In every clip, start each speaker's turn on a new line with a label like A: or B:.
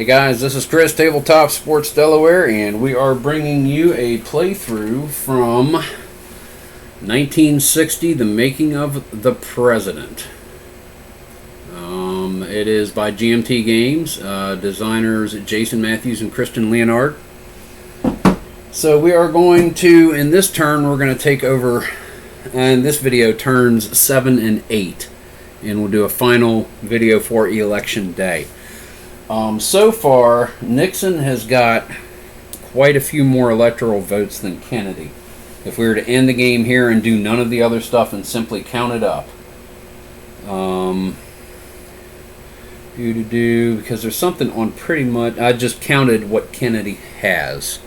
A: Hey guys, this is Chris, Tabletop Sports Delaware, and we are bringing you a playthrough from 1960, The Making of the President. It is by GMT Games, designers Jason Matthews and Christian Leonard. So we are going to, in this turn, we're going to take over, and this video turns 7 and 8, and we'll do a final video for Election Day. So far, Nixon has got quite a few more electoral votes than Kennedy. If we were to end the game here and do none of the other stuff and simply count it up. Because there's something on pretty much... I just counted what Kennedy has.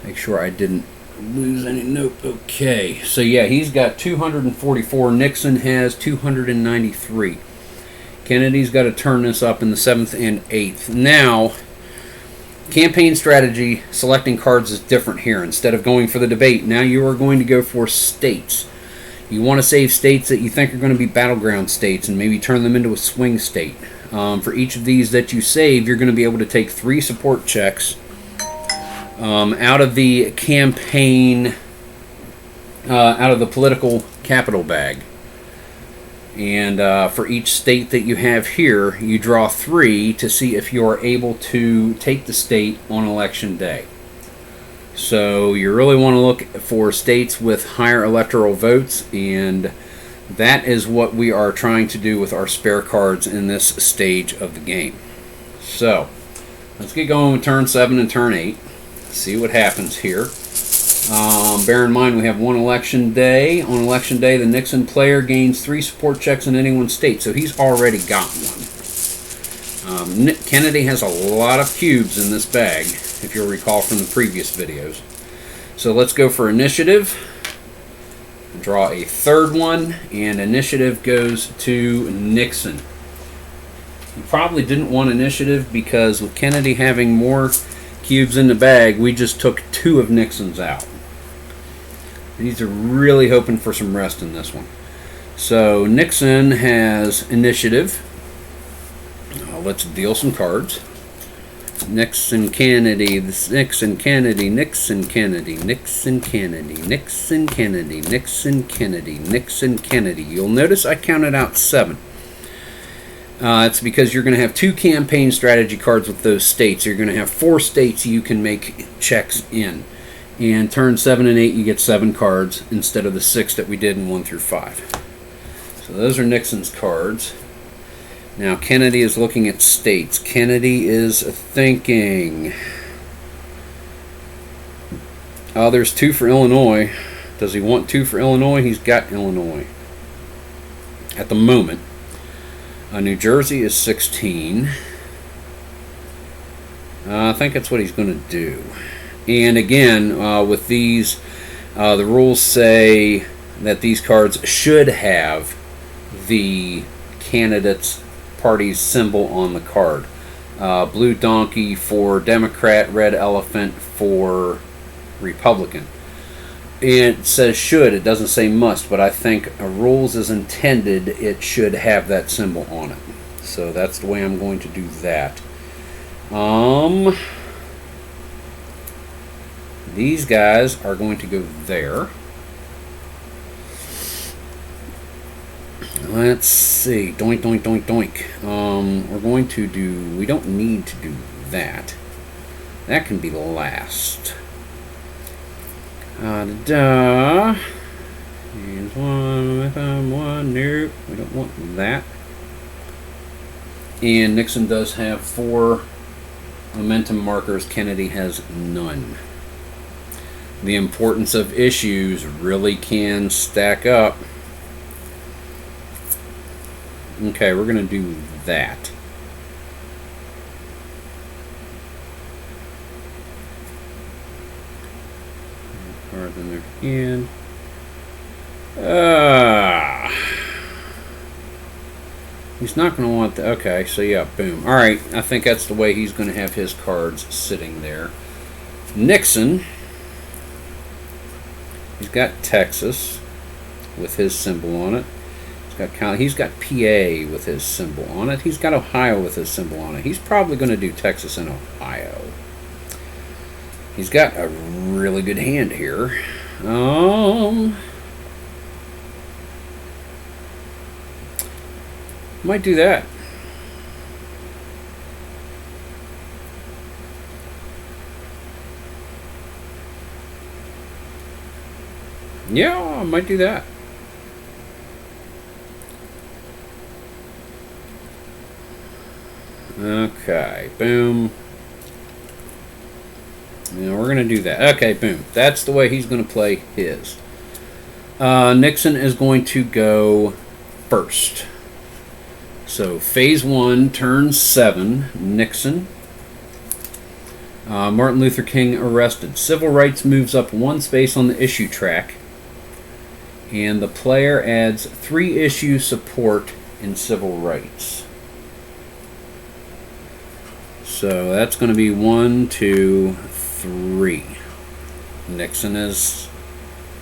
A: Make sure I didn't lose any note. Okay, so yeah, he's got 244. Nixon has 293. Kennedy's got to turn this up in the 7th and 8th. Now, campaign strategy, selecting cards is different here. Instead of going for the debate, now you are going to go for states. You want to save states that you think are going to be battleground states and maybe turn them into a swing state. For each of these that you save, you're going to be able to take 3 support checks out of the campaign, out of the political capital bag. And for each state that you have here, you draw 3 to see if you are able to take the state on election day. So you really want to look for states with higher electoral votes, and that is what we are trying to do with our spare cards in this stage of the game. So let's get going with turn 7 and turn 8. See what happens here. Bear in mind we have one election day. On election day, the Nixon player gains 3 support checks in any one state, so he's already got one. Kennedy has a lot of cubes in this bag, if you'll recall from the previous videos. So let's go for initiative. Draw a 3rd one, and initiative goes to Nixon. You probably didn't want initiative because with Kennedy having more cubes in the bag, we just took 2 of Nixon's out. These are really hoping for some rest in this one. So Nixon has initiative. Let's deal some cards. Nixon Kennedy, Nixon Kennedy, Nixon Kennedy, Nixon Kennedy, Nixon Kennedy, Nixon Kennedy, Nixon Kennedy. You'll notice I counted out 7. It's because you're going to have 2 campaign strategy cards with those states. You're going to have 4 states you can make checks in. And turn 7 and 8, you get 7 cards instead of the 6 that we did in 1 through 5. So those are Nixon's cards. Now Kennedy is looking at states. Kennedy is thinking. Oh, there's 2 for Illinois. Does he want 2 for Illinois? He's got Illinois at the moment. New Jersey is 16. I think that's what he's going to do. And again, with these, the rules say that these cards should have the candidate's party's symbol on the card. Blue donkey for Democrat, red elephant for Republican. And it says should, it doesn't say must, but I think rules is intended, it should have that symbol on it. So that's the way I'm going to do that. These guys are going to go there. Let's see. Doink, doink, doink, doink. We're going to do... We don't need to do that. That can be last. Da-da. Here's 1 with 1. Nope. We don't want that. And Nixon does have 4 momentum markers. Kennedy has none. The importance of issues really can stack up. Okay, we're going to do that. Cards in their hand. He's not going to want the... Okay, so yeah, boom. Alright, I think that's the way he's going to have his cards sitting there. Nixon... He's got Texas with his symbol on it. He's He's got PA with his symbol on it. He's got Ohio with his symbol on it. He's probably going to do Texas and Ohio. He's got a really good hand here. Might do that. Yeah, I might do that. Okay, boom. Yeah, we're going to do that. Okay, boom. That's the way he's going to play his. Nixon is going to go first. So, phase 1, turn 7, Nixon. Martin Luther King arrested. Civil rights moves up 1 space on the issue track. And the player adds 3 issue support in civil rights. So that's going to be 1, 2, 3. Nixon is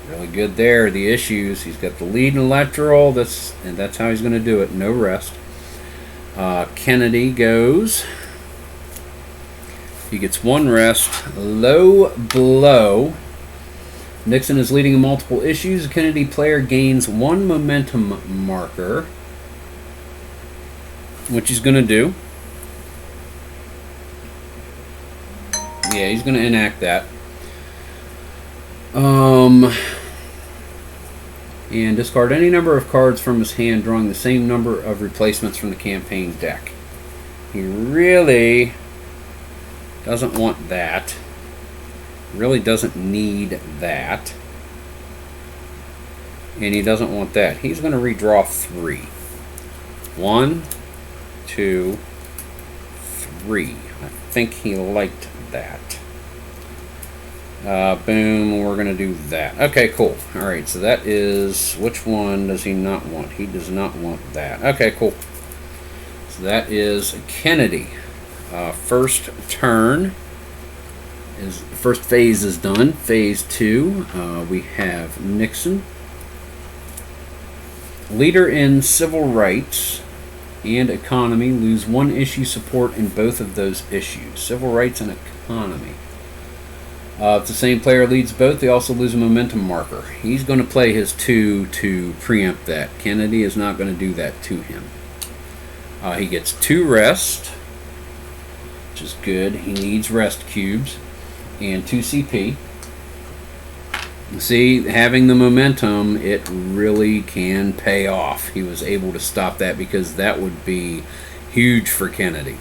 A: really good there. The issues, he's got the lead in electoral. And that's how he's going to do it. No rest. Kennedy goes. He gets 1 rest. Low blow. Nixon is leading in multiple issues. The Kennedy player gains 1 momentum marker, which he's going to do. Yeah, he's going to enact that. And discard any number of cards from his hand, drawing the same number of replacements from the campaign deck. He really doesn't want that. Really doesn't need that. And he doesn't want that. He's going to redraw 3. 1, 2, 3. I think he liked that. Boom, we're going to do that. Okay, cool. Alright, so that is... Which one does he not want? He does not want that. Okay, cool. So that is Kennedy. First turn. First phase is done. Phase 2, we have Nixon. Leader in civil rights and economy, lose 1 issue support in both of those issues. Civil rights and economy. If the same player leads both, they also lose a momentum marker. He's going to play his 2 to preempt that. Kennedy is not going to do that to him. He gets 2 rest, which is good. He needs rest cubes. And 2 CP. See, having the momentum, it really can pay off. He was able to stop that because that would be huge for Kennedy.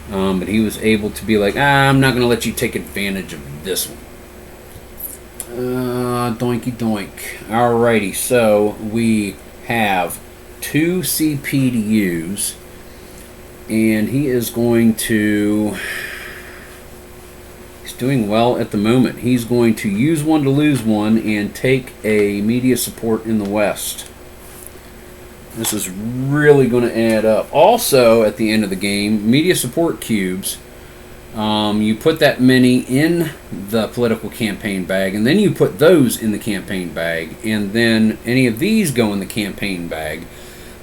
A: But he was able to be like, I'm not going to let you take advantage of this one. Doinky doink. Alrighty, so we have 2 CP to use. And he is going to... doing well at the moment. He's going to use 1 to lose 1 and take a media support in the West. This is really going to add up. Also, at the end of the game, media support cubes. You put that many in the political campaign bag, and then you put those in the campaign bag, and then any of these go in the campaign bag.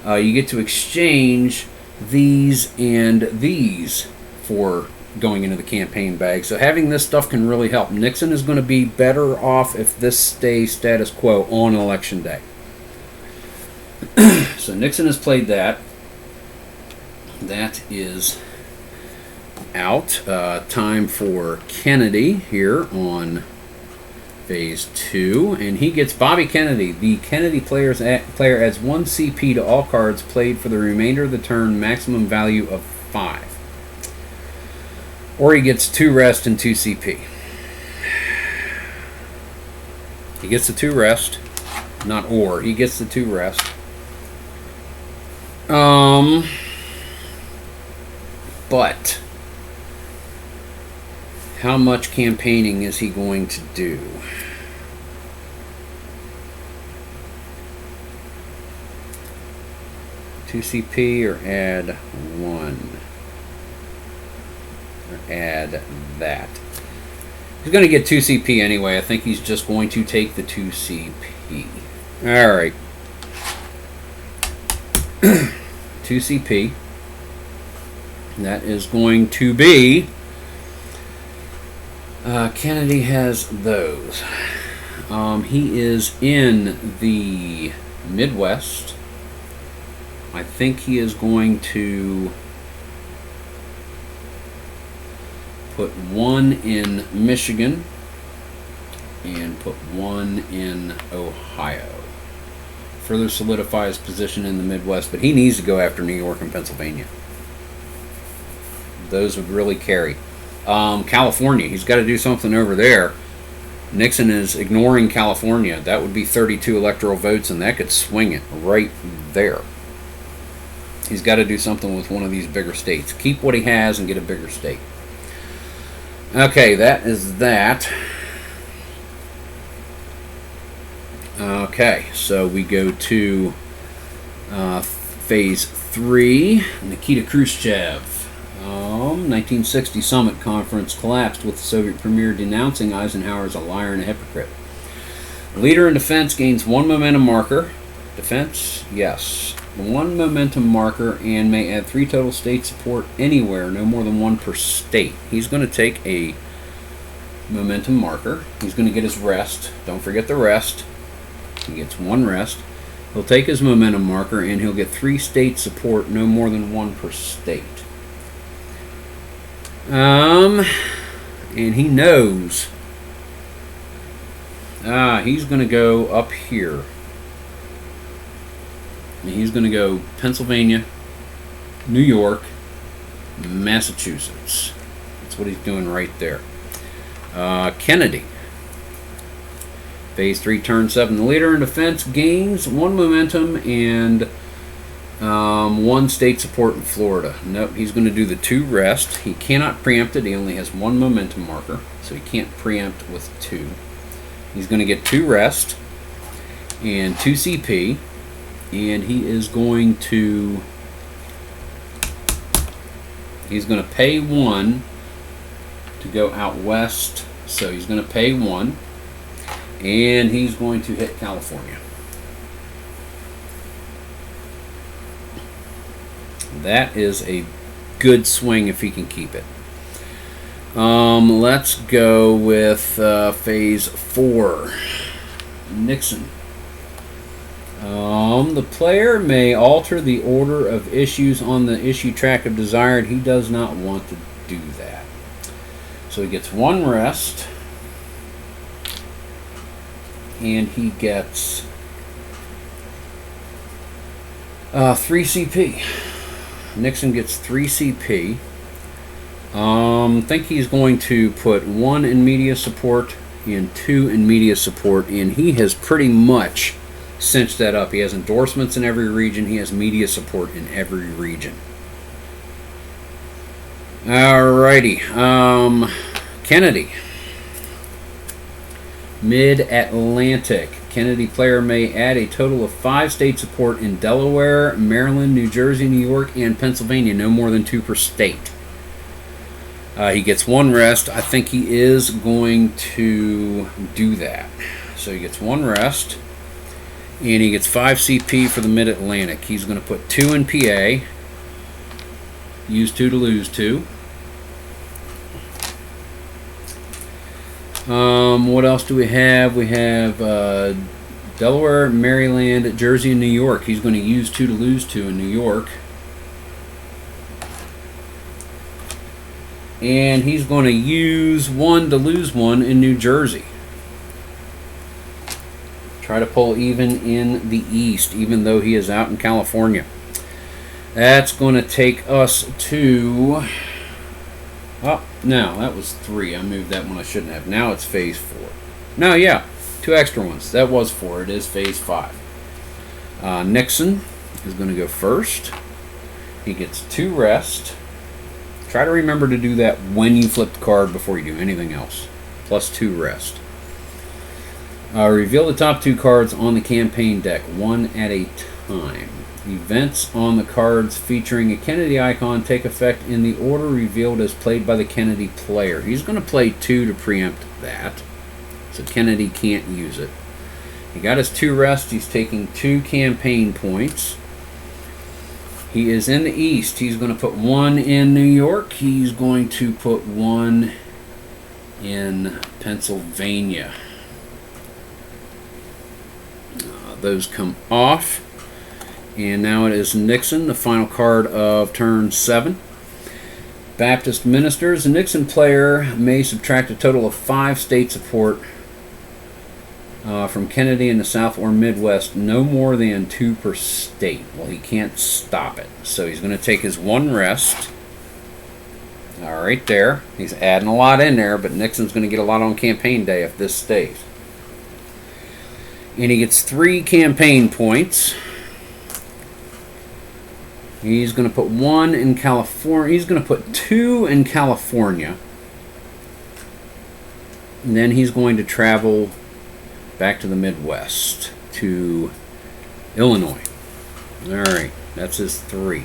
A: You get to exchange these and these for going into the campaign bag. So having this stuff can really help. Nixon is going to be better off if this stays status quo on election day. So Nixon has played that. That is out. Time for Kennedy here on phase 2. And he gets Bobby Kennedy. The Kennedy player adds 1 CP to all cards played for the remainder of the turn, maximum value of 5. Or he gets 2 rest and 2 CP. He gets the 2 rest. Not or. He gets the 2 rest. But how much campaigning is he going to do? Two CP or add 1? Add that. He's going to get 2 CP anyway. I think he's just going to take the 2 CP. Alright. 2 CP. That is going to be... Kennedy has those. He is in the Midwest. I think he is going to put one in Michigan and put one in Ohio. Further solidify his position in the Midwest, but he needs to go after New York and Pennsylvania. Those would really carry. California, he's got to do something over there. Nixon is ignoring California. That would be 32 electoral votes, and that could swing it right there. He's got to do something with one of these bigger states. Keep what he has and get a bigger state. Okay, that is that. Okay, so we go to phase 3. Nikita Khrushchev. 1960 Summit Conference collapsed with the Soviet premier denouncing Eisenhower as a liar and a hypocrite. The leader in defense gains one momentum marker. Defense? Yes. One momentum marker and may add 3 total state support anywhere, no more than 1 per state. He's going to take a momentum marker. He's going to get his rest. Don't forget the rest. He gets 1 rest. He'll take his momentum marker and he'll get 3 state support, no more than 1 per state. And he knows he's going to go up here. And he's going to go Pennsylvania, New York, Massachusetts. That's what he's doing right there. Kennedy. Phase 3, turn 7. The leader in defense gains 1 momentum and 1 state support in Florida. Nope, he's going to do the 2 rest. He cannot preempt it. He only has 1 momentum marker, so he can't preempt with 2. He's going to get 2 rest and 2 CP, and he is going to pay 1 to go out west. So he's going to pay 1, and he's going to hit California. That is a good swing if he can keep it. Let's go with phase 4. Nixon. The player may alter the order of issues on the issue track if desired. He does not want to do that. So he gets 1 rest. And he gets 3 CP. Nixon gets 3 CP. Think he's going to put 1 in media support and 2 in media support, and he has pretty much cinched that up. He has endorsements in every region. He has media support in every region. Alrighty. Kennedy. Mid-Atlantic. Kennedy player may add a total of 5 state support in Delaware, Maryland, New Jersey, New York, and Pennsylvania. No more than 2 per state. He gets 1 rest. I think he is going to do that. So he gets 1 rest. And he gets 5 CP for the Mid-Atlantic. He's going to put 2 in PA. Use 2 to lose 2. What else do we have? We have Delaware, Maryland, Jersey, and New York. He's going to use 2 to lose 2 in New York. And he's going to use 1 to lose 1 in New Jersey. Try to pull even in the East, even though he is out in California. That's going to take us to... Oh, no, that was 3. I moved that one I shouldn't have. Now it's phase 4. No, yeah, 2 extra ones. That was 4. It is phase 5. Nixon is going to go first. He gets 2 rest. Try to remember to do that when you flip the card before you do anything else. Plus 2 rest. Reveal the top 2 cards on the campaign deck, 1 at a time. Events on the cards featuring a Kennedy icon take effect in the order revealed as played by the Kennedy player. He's going to play 2 to preempt that, so Kennedy can't use it. He got his 2 rest. He's taking 2 campaign points. He is in the East. He's going to put one in New York. He's going to put one in Pennsylvania. Those come off. And now it is Nixon, the final card of turn 7. Baptist ministers. A Nixon player may subtract a total of 5 state support from Kennedy in the South or Midwest, no more than 2 per state. Well, he can't stop it. So he's going to take his 1 rest. All right, there. He's adding a lot in there, but Nixon's going to get a lot on campaign day if this stays. And he gets 3 campaign points. He's going to put 1 in California. He's going to put 2 in California. And then he's going to travel back to the Midwest, to Illinois. All right, that's his 3.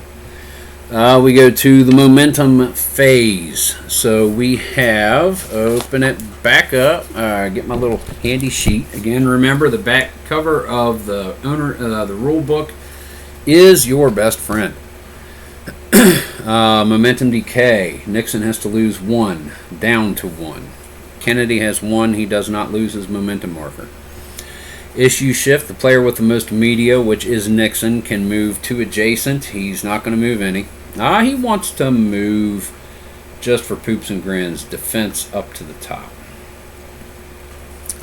A: We go to the momentum phase. So we have, open it back up, get my little handy sheet. Again, remember the back cover of the the rule book is your best friend. Momentum decay. Nixon has to lose 1, down to 1. Kennedy has 1. He does not lose his momentum marker. Issue shift. The player with the most media, which is Nixon, can move 2 adjacent. He's not going to move any. He wants to move, just for poops and grins, defense up to the top.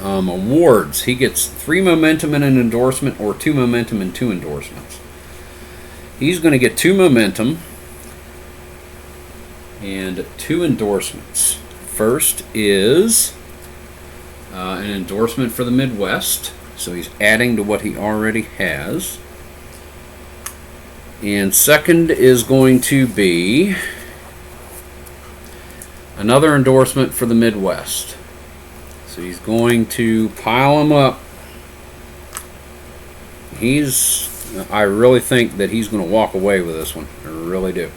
A: Awards. He gets 3 momentum and an endorsement, or 2 momentum and 2 endorsements. He's going to get 2 momentum and 2 endorsements. First is an endorsement for the Midwest. So he's adding to what he already has. And second is going to be another endorsement for the Midwest. So he's going to pile them up. I really think that he's going to walk away with this one. I really do.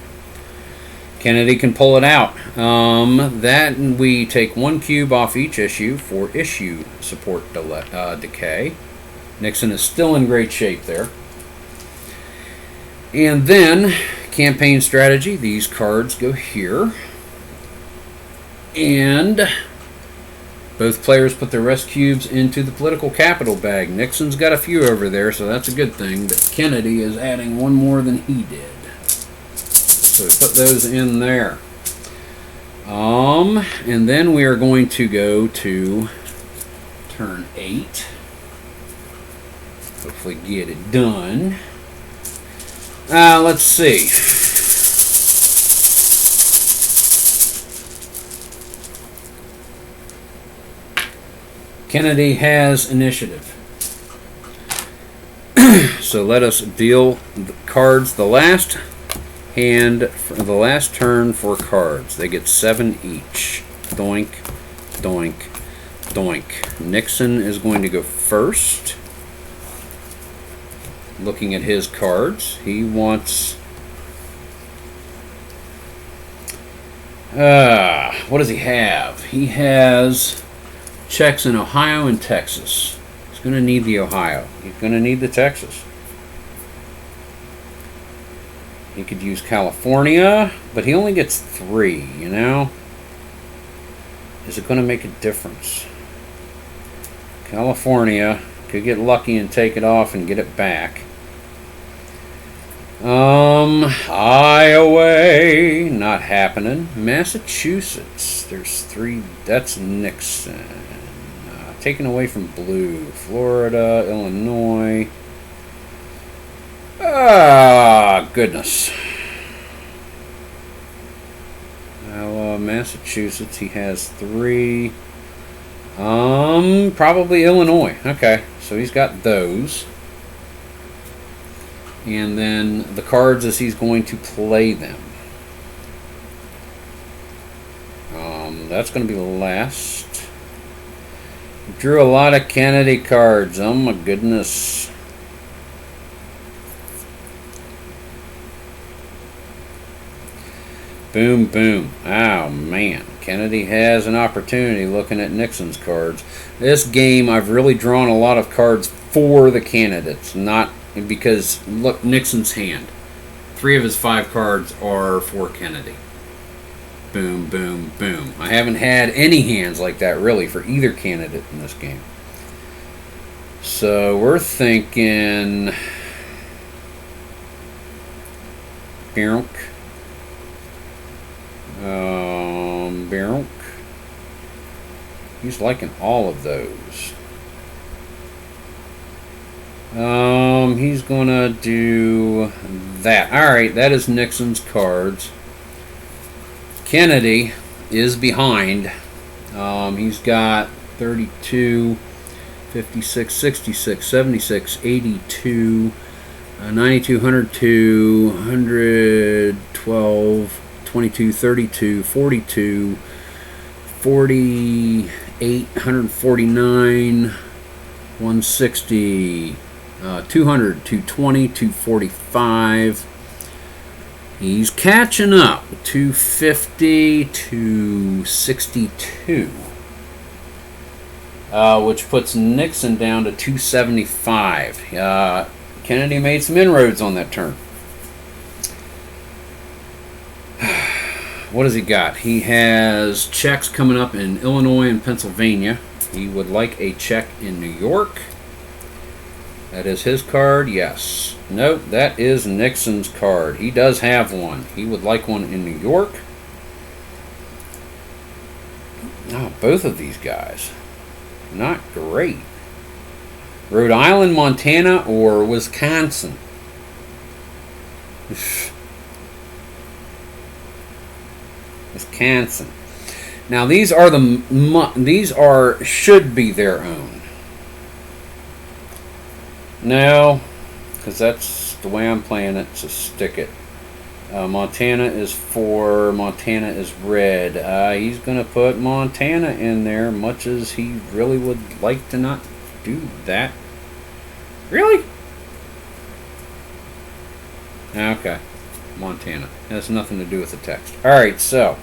A: Kennedy can pull it out. That we take 1 cube off each issue for issue support decay. Nixon is still in great shape there. And then, campaign strategy. These cards go here. And both players put their rest cubes into the political capital bag. Nixon's got a few over there, so that's a good thing. But Kennedy is adding 1 more than he did. So we put those in there. And then we are going to go to turn 8. Hopefully get it done. Let's see. Kennedy has initiative. So let us deal the cards. The last hand, for the last turn for cards. They get 7 each. Doink, doink, doink. Nixon is going to go first. Looking at his cards, he wants... what does he have? He has checks in Ohio and Texas. He's going to need the Ohio. He's going to need the Texas. He could use California, but he only gets 3, you know? Is it going to make a difference? California could get lucky and take it off and get it back. Iowa, not happening. Massachusetts, there's 3. That's Nixon. Taken away from blue. Florida, Illinois. Goodness. Now, Massachusetts, he has 3. Probably Illinois. Okay, so he's got those. And then the cards as he's going to play them. That's going to be the last. Drew a lot of Kennedy cards. Oh my goodness. Boom, boom. Oh man. Kennedy has an opportunity looking at Nixon's cards. This game, I've really drawn a lot of cards for the candidates, not because, look, Nixon's hand. 3 of his 5 cards are for Kennedy. Boom, boom, boom. I haven't had any hands like that, really, for either candidate in this game. So we're thinking... Beronk. Beronk. He's liking all of those. He's gonna do that. Alright, that is Nixon's cards. Kennedy is behind. He's got 32, 56, 66, 76, 82, 92, 102, 112, 22, 32, 42, 48, 149, 160, 200, 220, 245. He's catching up. 250 to 62. Which puts Nixon down to 275. Kennedy made some inroads on that turn. What has he got? He has checks coming up in Illinois and Pennsylvania. He would like a check in New York. That is his card, yes. Nope, that is Nixon's card. He does have one. He would like one in New York. Oh, both of these guys. Not great. Rhode Island, Montana, or Wisconsin? Wisconsin. Now these are should be their own. No, because that's the way I'm playing it, so stick it. Montana is red. He's going to put Montana in there, much as he really would like to not do that. Really? Okay. Montana. Has nothing to do with the text. Alright, so.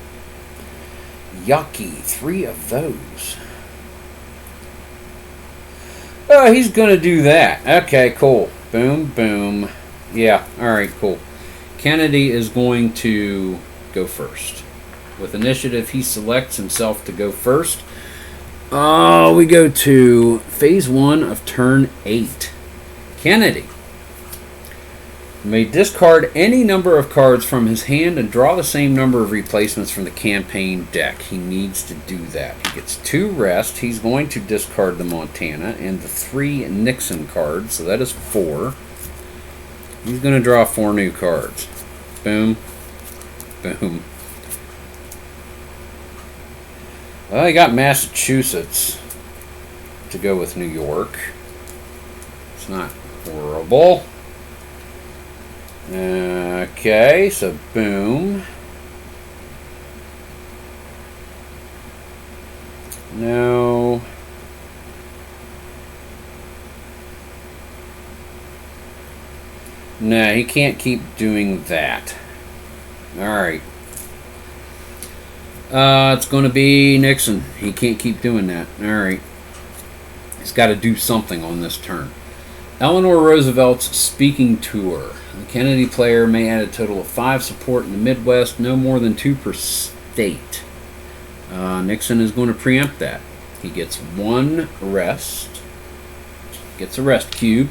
A: Yucky. 3 of those. Oh, he's going to do that. Okay, cool. Boom, boom. Yeah, alright, cool. Kennedy is going to go first. With initiative, he selects himself to go first. We go to phase 1 of turn 8. Kennedy may discard any number of cards from his hand and draw the same number of replacements from the campaign deck. He needs to do that. He gets 2 rest. He's going to discard the Montana and the 3 Nixon cards, so that is 4. He's going to draw 4 new cards. Boom. Boom. Well, he got Massachusetts to go with New York. It's not horrible. Okay, so boom. No. No, he can't keep doing that. Alright. It's going to be Nixon. He can't keep doing that. Alright. He's got to do something on this turn. Eleanor Roosevelt's speaking tour. The Kennedy player may add a total of 5 support in the Midwest, no more than 2 per state. Nixon is going to preempt that. He gets 1 rest. Gets a rest cube.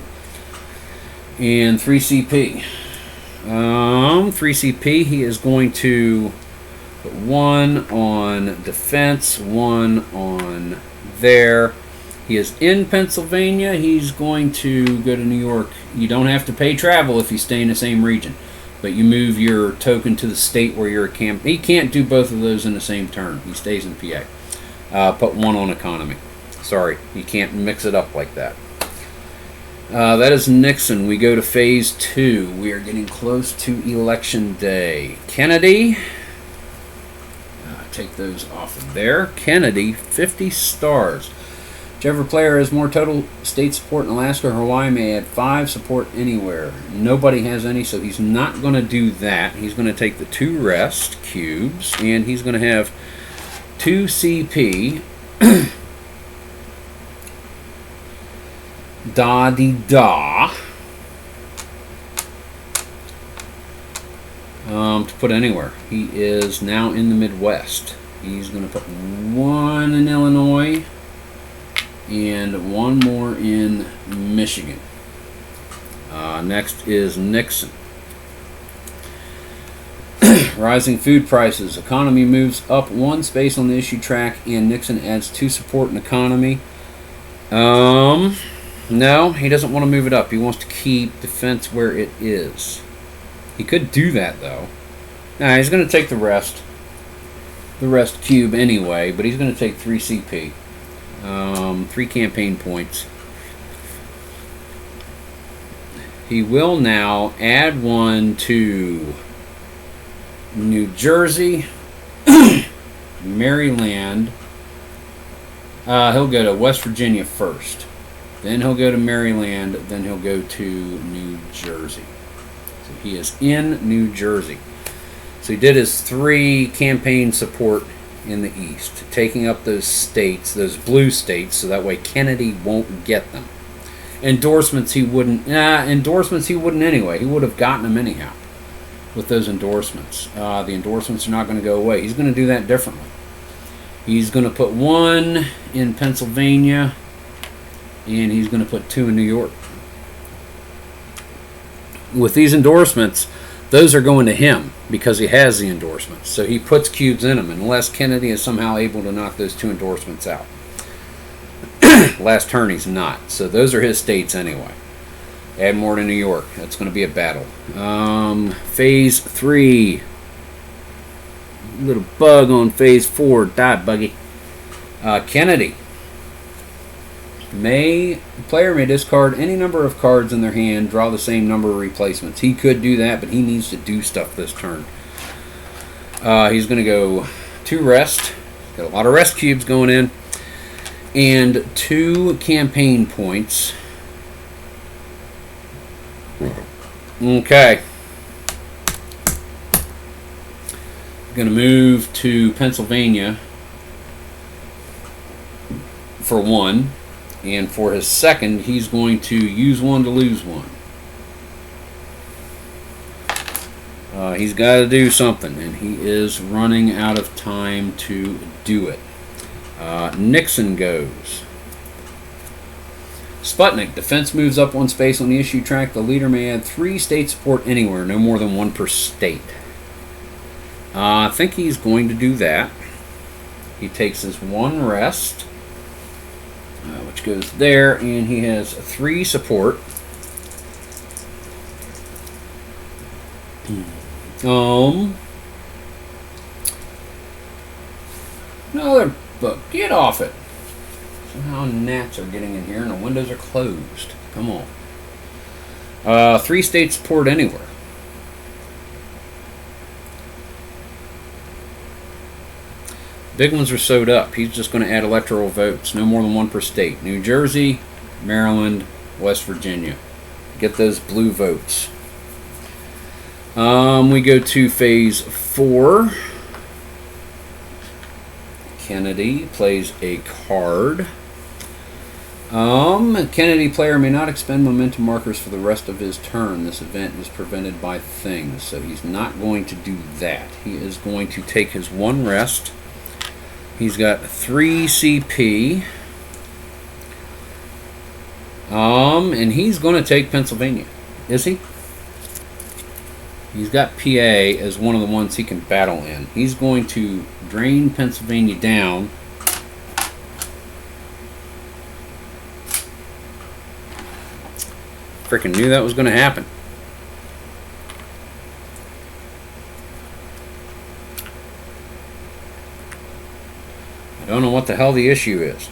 A: And 3 CP. 3 CP, he is going to put 1 on defense, 1 on there. He is in Pennsylvania. He's going to go to New York. You don't have to pay travel if you stay in the same region, but you move your token to the state where you're a camp. He can't do both of those in the same turn. He stays in PA. Put 1 on economy. Sorry, you can't mix it up like that. That is Nixon. We go to phase 2. We are getting close to election day. Kennedy. Take those off of there. Kennedy, 50 stars. Whichever player has more total state support in Alaska or Hawaii may add 5 support anywhere. Nobody has any, so he's not going to do that. He's going to take the 2 rest cubes, and he's going to have 2 CP. Da-dee-da. put anywhere. He is now in the Midwest. He's going to put one in Illinois and one more in Michigan. Next is Nixon. Rising food prices. Economy moves up one space on the issue track, and Nixon adds 2 support and economy. No, he doesn't want to move it up. He wants to keep defense where it is. He could do that, though. Nah, he's going to take the rest cube anyway, but he's going to take 3 CP. 3 campaign points. He will now add 1 to New Jersey, Maryland. He'll go to West Virginia first. Then he'll go to Maryland. Then he'll go to New Jersey. So he is in New Jersey. So he did his 3 campaign support in the East, taking up those states, those blue states, so that way Kennedy won't get them. Endorsements he wouldn't anyway. He would have gotten them anyhow with those endorsements. The endorsements are not going to go away. He's going to do that differently. He's going to put 1 in Pennsylvania, and he's going to put 2 in New York. With these endorsements, those are going to him because he has the endorsements. So he puts cubes in them unless Kennedy is somehow able to knock those 2 endorsements out. Last turn he's not. So those are his states anyway. Add more to New York. That's going to be a battle. Phase 3. Little bug on phase 4. Die, buggy. Kennedy. Player may discard any number of cards in their hand, draw the same number of replacements. He could do that, but he needs to do stuff this turn. He's going to go 2 rest. Got a lot of rest cubes going in. And 2 campaign points. Okay. Going to move to Pennsylvania for 1. And for his second, he's going to use 1 to lose 1. He's got to do something, and he is running out of time to do it. Nixon goes. Sputnik. Defense moves up 1 space on the issue track. The leader may add 3 state support anywhere, no more than 1 per state. I think he's going to do that. He takes his 1 rest, which goes there, and he has 3 support. Another book. Get off it. Somehow gnats are getting in here and the windows are closed. Come on. 3 state support anywhere. Big ones are sewed up. He's just going to add electoral votes. No more than 1 per state. New Jersey, Maryland, West Virginia. Get those blue votes. We go to phase 4. Kennedy plays a card. Kennedy player may not expend momentum markers for the rest of his turn. This event is prevented by things, so he's not going to do that. He is going to take his 1 rest. He's got 3 CP. And he's going to take Pennsylvania. Is he? He's got PA as one of the ones he can battle in. He's going to drain Pennsylvania down. Freaking knew that was going to happen. I don't know what the hell the issue is.